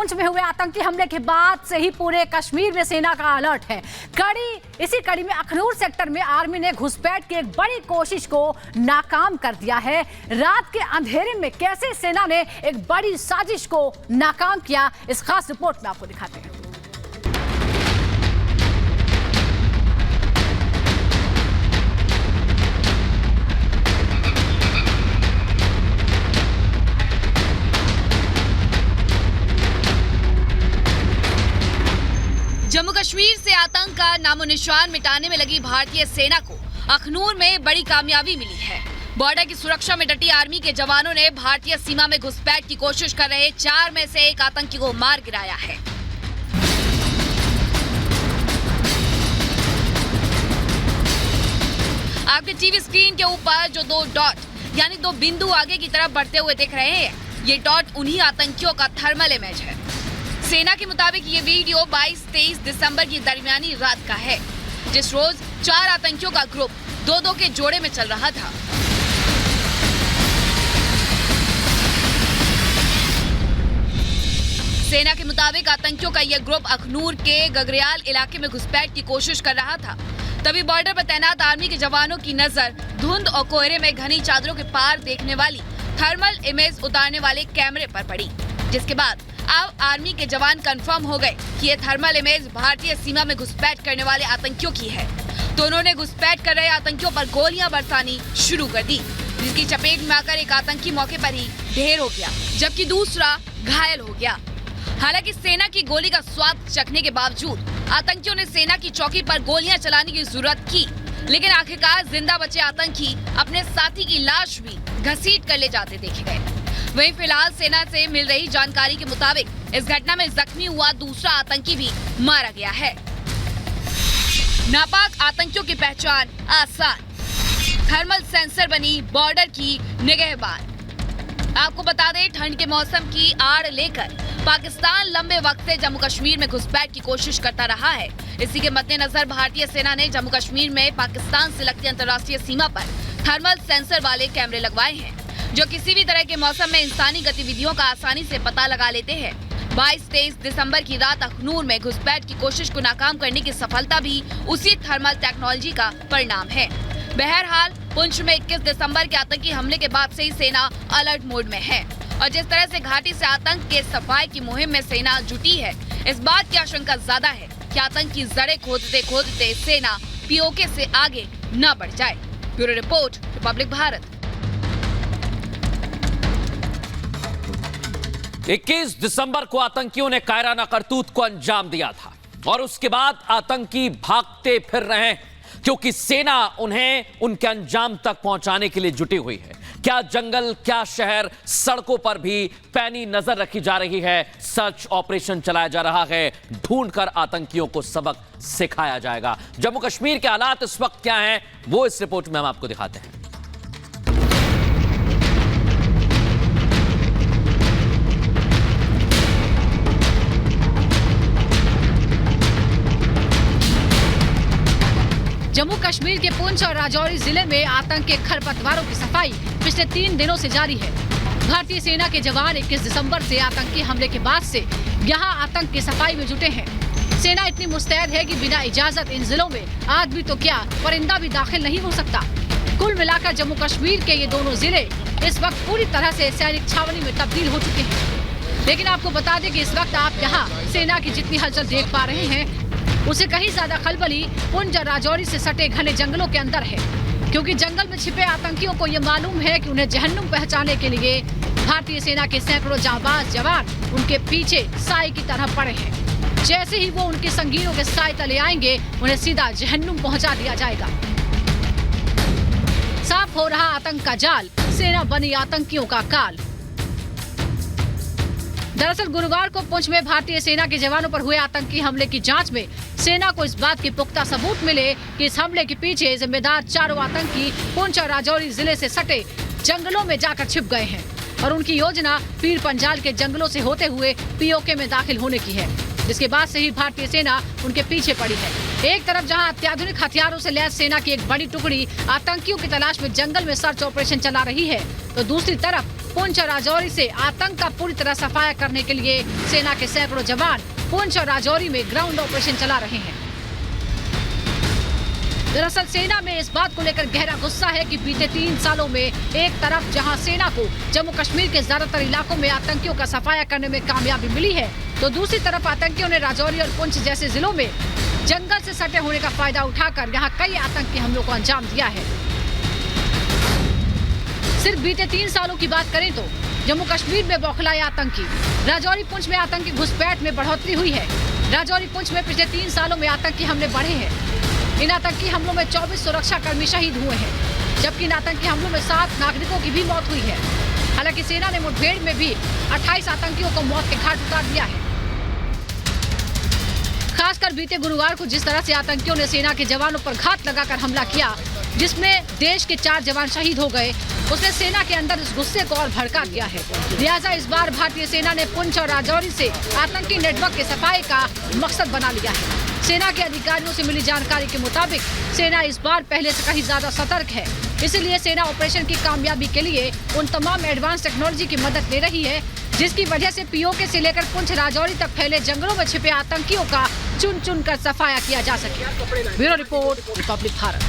पुंछ में हुए आतंकी हमले के बाद से ही पूरे कश्मीर में सेना का अलर्ट है। इसी कड़ी में अखनूर सेक्टर में आर्मी ने घुसपैठ की एक बड़ी कोशिश को नाकाम कर दिया है। रात के अंधेरे में कैसे सेना ने एक बड़ी साजिश को नाकाम किया, इस खास रिपोर्ट में आपको दिखाते हैं। जम्मू कश्मीर से आतंक का नामो निशान मिटाने में लगी भारतीय सेना को अखनूर में बड़ी कामयाबी मिली है। बॉर्डर की सुरक्षा में डटी आर्मी के जवानों ने भारतीय सीमा में घुसपैठ की कोशिश कर रहे 4 में से एक आतंकी को मार गिराया है। आपके टीवी स्क्रीन के ऊपर जो 2 डॉट यानी 2 बिंदु आगे की तरफ बढ़ते हुए दिख रहे हैं, ये डॉट उन्हीं आतंकियों का थर्मल इमेज है। सेना के मुताबिक ये वीडियो 22-23 दिसंबर की दरमियानी रात का है, जिस रोज 4 आतंकियों का ग्रुप 2-2 के जोड़े में चल रहा था। सेना के मुताबिक आतंकियों का यह ग्रुप अखनूर के गगरियाल इलाके में घुसपैठ की कोशिश कर रहा था। तभी बॉर्डर पर तैनात आर्मी के जवानों की नजर धुंध और कोहरे में घनी चादरों के पार देखने वाली थर्मल इमेज उतारने वाले कैमरे पर पड़ी, जिसके बाद अब आर्मी के जवान कंफर्म हो गए कि ये थर्मल इमेज भारतीय सीमा में घुसपैठ करने वाले आतंकियों की है। तो उन्होंने घुसपैठ कर रहे आतंकियों पर गोलियां बरसानी शुरू कर दी, जिसकी चपेट में आकर एक आतंकी मौके पर ही ढेर हो गया, जबकि दूसरा घायल हो गया। हालांकि सेना की गोली का स्वाद चखने के बावजूद आतंकियों ने सेना की चौकी पर गोलियां चलाने की जरूरत की, लेकिन आखिरकार जिंदा बचे आतंकी अपने साथी की लाश भी घसीट कर ले जाते देखे गए। वहीं फिलहाल सेना से मिल रही जानकारी के मुताबिक इस घटना में जख्मी हुआ दूसरा आतंकी भी मारा गया है। नापाक आतंकियों की पहचान आसान, थर्मल सेंसर बनी बॉर्डर की निगहबान। आपको बता दें, ठंड के मौसम की आड़ लेकर पाकिस्तान लंबे वक्त से जम्मू कश्मीर में घुसपैठ की कोशिश करता रहा है। इसी के मद्देनजर भारतीय सेना ने जम्मू कश्मीर में पाकिस्तान से लगती अंतर्राष्ट्रीय सीमा पर थर्मल सेंसर वाले कैमरे लगवाए हैं, जो किसी भी तरह के मौसम में इंसानी गतिविधियों का आसानी से पता लगा लेते हैं। 22-23 दिसंबर की रात अखनूर में घुसपैठ की कोशिश को नाकाम करने की सफलता भी उसी थर्मल टेक्नोलॉजी का परिणाम है। बहरहाल पुंछ में 21 दिसंबर के आतंकी हमले के बाद से ही सेना अलर्ट मोड में है और जिस तरह से घाटी से आतंक के सफाई की मुहिम में सेना जुटी है, इस बात की आशंका ज्यादा है कि आतंक की जड़ें खोदते सेना पीओके से आगे न बढ़ जाए। Bureau report, Republic Bharat. 21 दिसंबर को आतंकियों ने कायराना करतूत को अंजाम दिया था और उसके बाद आतंकी भागते फिर रहे हैं, क्योंकि सेना उन्हें उनके अंजाम तक पहुंचाने के लिए जुटी हुई है। क्या जंगल, क्या शहर, सड़कों पर भी पैनी नजर रखी जा रही है। सर्च ऑपरेशन चलाया जा रहा है, ढूंढकर आतंकियों को सबक सिखाया जाएगा। जम्मू कश्मीर के हालात इस वक्त क्या हैं, वो इस रिपोर्ट में हम आपको दिखाते हैं। जम्मू कश्मीर के पुंछ और राजौरी जिले में आतंक के खरपतवारों की सफाई पिछले 3 दिनों से जारी है। भारतीय सेना के जवान 21 दिसंबर से आतंकी हमले के बाद से यहां आतंक की सफाई में जुटे हैं। सेना इतनी मुस्तैद है कि बिना इजाजत इन जिलों में आदमी तो क्या, परिंदा भी दाखिल नहीं हो सकता। कुल मिलाकर जम्मू कश्मीर के ये दोनों जिले इस वक्त पूरी तरह से सैनिक छावनी में तब्दील हो चुके हैं। लेकिन आपको बता दें कि इस वक्त आप यहाँ सेना की जितनी हलचल देख पा रहे हैं, उसे कहीं ज्यादा खलबली पुंछ और राजौरी से सटे घने जंगलों के अंदर है, क्योंकि जंगल में छिपे आतंकियों को ये मालूम है कि उन्हें जहन्नुम पहचाने के लिए भारतीय सेना के सैकड़ों जांबाज जवान उनके पीछे साए की तरह पड़े हैं। जैसे ही वो उनके संगीनों के साए तले आएंगे, उन्हें सीधा जहन्नुम पहुंचा दिया जाएगा। साफ हो रहा आतंक का जाल, सेना बनी आतंकियों का काल। दरअसल गुरुवार को पुंछ में भारतीय सेना के जवानों पर हुए आतंकी हमले की जांच में सेना को इस बात के पुख्ता सबूत मिले कि इस हमले के पीछे जिम्मेदार 4 आतंकी पुंछ और राजौरी जिले से सटे जंगलों में जाकर छिप गए हैं और उनकी योजना पीर पंजाल के जंगलों से होते हुए पीओके में दाखिल होने की है, जिसके बाद से ही भारतीय सेना उनके पीछे पड़ी है। एक तरफ जहां अत्याधुनिक हथियारों से लैस सेना की एक बड़ी टुकड़ी आतंकियों की तलाश में जंगल में सर्च ऑपरेशन चला रही है, तो दूसरी तरफ पुंछ और राजौरी से आतंक का पूरी तरह सफाया करने के लिए सेना के सैकड़ों जवान पुंछ और राजौरी में ग्राउंड ऑपरेशन चला रहे हैं। दरअसल सेना में इस बात को लेकर गहरा गुस्सा है कि बीते 3 सालों में एक तरफ जहां सेना को जम्मू कश्मीर के ज्यादातर इलाकों में आतंकियों का सफाया करने में कामयाबी मिली है, तो दूसरी तरफ आतंकियों ने राजौरी और पुंछ जैसे जिलों में जंगल से सटे होने का फायदा उठाकर यहां कई आतंकी हमलों को अंजाम दिया है। सिर्फ बीते 3 सालों की बात करें तो जम्मू कश्मीर में बौखलाए आतंकी, राजौरी पुंछ में आतंकी घुसपैठ में बढ़ोतरी हुई है। राजौरी पुंछ में पिछले 3 सालों में आतंकी हमले बढ़े हैं। इन आतंकी हमलों में 24 सुरक्षा कर्मी शहीद हुए हैं, जबकि इन आतंकी हमलों में 7 नागरिकों की भी मौत हुई है। हालांकि सेना ने मुठभेड़ में भी 28 आतंकियों को मौत के घाट उतार दिया है। खासकर बीते गुरुवार को जिस तरह से आतंकियों ने सेना के जवानों पर घात लगाकर हमला किया, जिसमें देश के 4 जवान शहीद हो गए, उसने सेना के अंदर इस गुस्से को और भड़का दिया है। लिहाजा इस बार भारतीय सेना ने पुंछ और राजौरी से आतंकी नेटवर्क के सफाई का मकसद बना लिया है। सेना के अधिकारियों से मिली जानकारी के मुताबिक सेना इस बार पहले से कहीं ज्यादा सतर्क है। इसलिए सेना ऑपरेशन की कामयाबी के लिए उन तमाम एडवांस टेक्नोलॉजी की मदद ले रही है, जिसकी वजह से पीओके से लेकर पुंछ राजौरी तक फैले जंगलों में छिपे आतंकियों का चुन चुन कर सफाया किया जा सके। Bureau report, Republic Bharat.